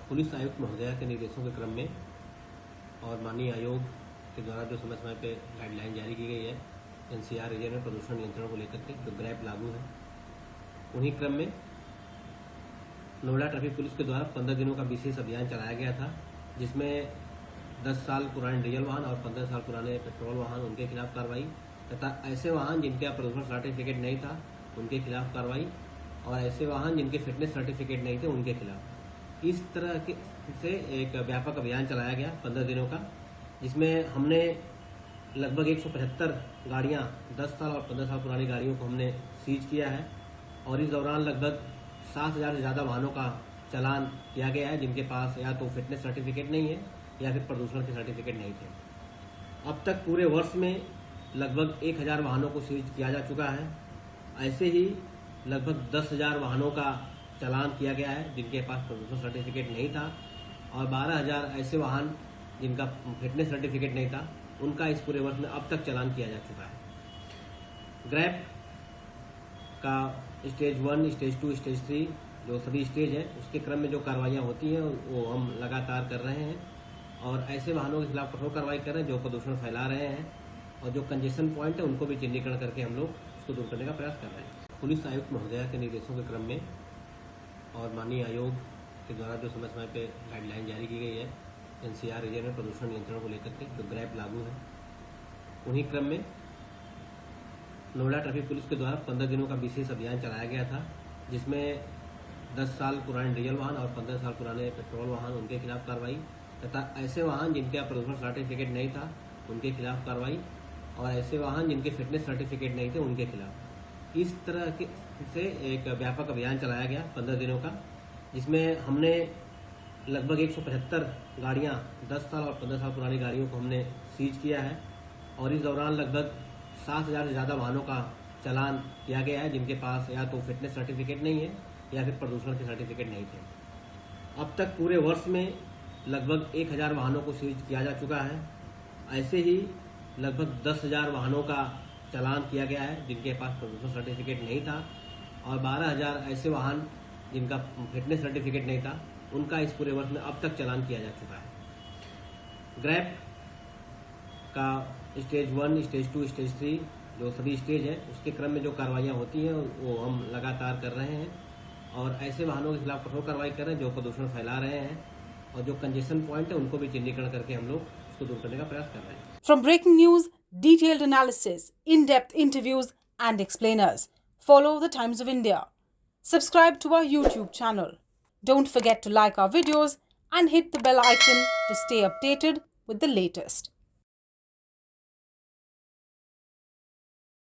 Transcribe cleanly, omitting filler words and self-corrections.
Police आयुक्त महोदया के निर्देशों के क्रम में और माननीय आयोग के द्वारा जो समय समय पे गाइडलाइन जारी की गई है एनसीआर एरिया में प्रदूषण नियंत्रण को लेकर के जो ग्रैप लागू है, उन्हीं क्रम में नोएडा ट्रैफिक पुलिस के द्वारा 15 दिनों का विशेष अभियान चलाया गया था, जिसमें 10 साल पुराने डीजल वाहन और 15 साल पुराने पेट्रोल वाहन उनके खिलाफ कार्रवाई तथा ऐसे वाहन जिनका प्रदूषण सर्टिफिकेट नहीं था उनके खिलाफ कार्रवाई और ऐसे वाहन जिनके फिटनेस सर्टिफिकेट नहीं थे उनके खिलाफ। इस तरह के से एक व्यापक अभियान चलाया गया 15 दिनों का, जिसमें हमने लगभग 175 गाड़ियां 10 साल और 15 साल पुरानी गाड़ियों को हमने सीज किया है और इस दौरान लगभग 7,000 से ज़्यादा वाहनों का चालान किया गया है जिनके पास या तो फिटनेस सर्टिफिकेट नहीं है या फिर प्रदूषण के सर्टिफिकेट नहीं थे। अब तक पूरे वर्ष में लगभग 1,000 वाहनों को सीज किया जा चुका है। ऐसे ही लगभग 10,000 वाहनों का चालान किया गया है जिनके पास प्रदूषण सर्टिफिकेट नहीं था और 12,000 ऐसे वाहन जिनका फिटनेस सर्टिफिकेट नहीं था उनका इस पूरे वर्ष में अब तक चालान किया जा चुका है। ग्रैप का स्टेज 1, स्टेज 2, स्टेज 3 जो सभी स्टेज है उसके क्रम में जो कार्रवाइयाँ होती हैं वो हम लगातार कर रहे हैं और ऐसे वाहनों के खिलाफ कठोर कार्रवाई कर रहे हैं जो प्रदूषण फैला रहे हैं और जो कंजेशन पॉइंट है उनको भी चिन्हीकरण करके हम लोग उसको दूर करने का प्रयास कर रहे हैं। पुलिस आयुक्त महोदया के निर्देशों के क्रम में और माननीय आयोग के द्वारा जो समय समय पे गाइडलाइन जारी की गई है एनसीआर एरिया में प्रदूषण नियंत्रण को लेकर के जो ग्रैप लागू है, उन्हीं क्रम में नोएडा ट्रैफिक पुलिस के द्वारा 15 दिनों का विशेष अभियान चलाया गया था, जिसमें 10 साल पुराने डीजल वाहन और 15 साल पुराने पेट्रोल वाहन उनके खिलाफ कार्रवाई तथा ऐसे वाहन जिनका प्रदूषण सर्टिफिकेट नहीं था उनके खिलाफ कार्रवाई और ऐसे वाहन जिनके फिटनेस सर्टिफिकेट नहीं थे उनके खिलाफ। इस तरह के से एक व्यापक अभियान चलाया गया 15 दिनों का, जिसमें हमने लगभग 175 गाड़ियां 10 साल और 15 साल पुरानी गाड़ियों को हमने सीज किया है और इस दौरान लगभग 7,000 से ज़्यादा वाहनों का चालान किया गया है जिनके पास या तो फिटनेस सर्टिफिकेट नहीं है या फिर प्रदूषण के सर्टिफिकेट नहीं थे। अब तक पूरे वर्ष में लगभग 1,000 वाहनों को सीज किया जा चुका है। ऐसे ही लगभग 10,000 वाहनों का चालान किया गया है जिनके पास प्रदूषण सर्टिफिकेट नहीं था और 12,000 ऐसे वाहन जिनका फिटनेस सर्टिफिकेट नहीं था उनका इस पूरे वर्ष में अब तक चालान किया जा चुका है। ग्रैप का स्टेज 1, स्टेज 2, स्टेज 3 जो सभी स्टेज है उसके क्रम में जो कार्रवाइयाँ होती हैं वो हम लगातार कर रहे हैं और ऐसे वाहनों के खिलाफ कठोर कार्रवाई कर रहे हैं जो प्रदूषण फैला रहे हैं और जो कंजेशन पॉइंट है उनको भी चिन्हीकरण करके हम लोग उसको दूर करने का प्रयास कर रहे हैं। From breaking news, detailed analysis, in-depth interviews and explainers, follow the Times of India. Subscribe to our YouTube channel. Don't forget to like our videos and hit the bell icon to stay updated with the latest.